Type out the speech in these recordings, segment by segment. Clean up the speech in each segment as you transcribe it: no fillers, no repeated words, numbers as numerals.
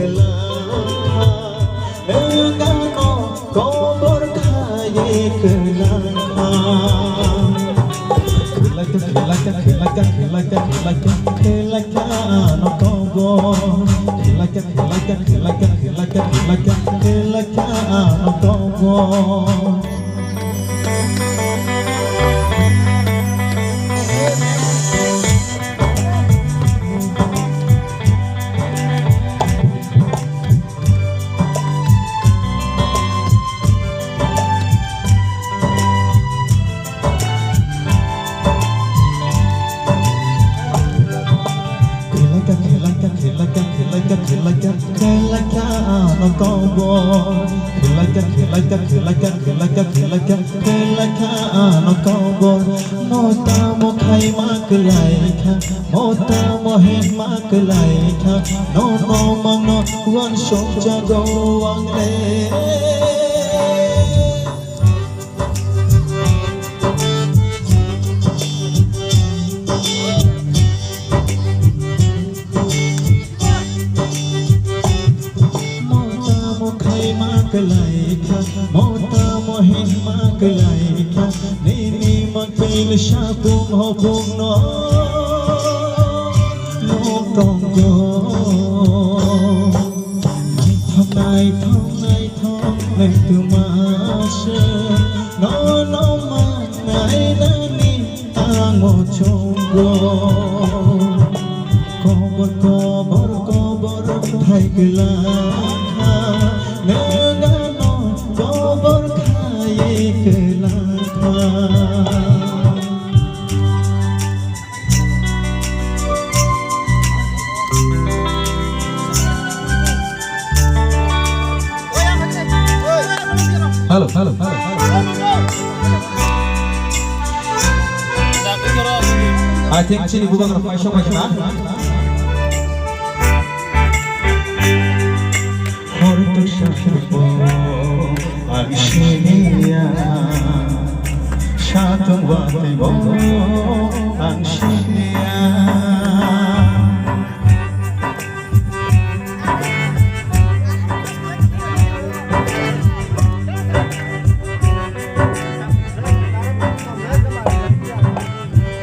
kelangka negano kobor kaya kelangka kelaka no kobor kelaka no kobor. Kelaka no kobor kelaka no kobor mota mo khai maklai kha mota mo he maklai kha no mang no wan sok jago ang le mota mohin maglaika nini magpil siya hopong no tonggo nay thong nagtumasya no man nay nani ang chonggo kobor thay kelaka negano kobor kaya kelaka. Halo. I think sini bukan pasok na. Horto syafo angshinia shatong watibo angshinia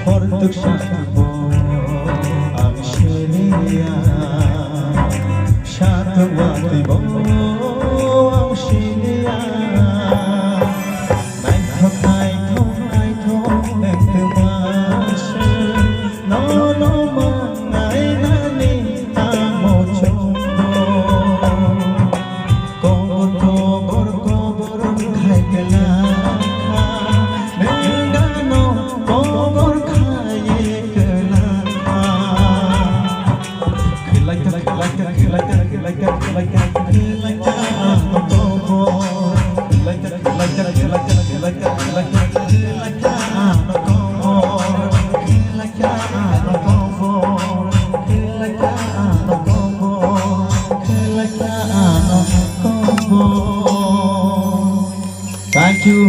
horto syafo angshinia shatong watibo Thank you.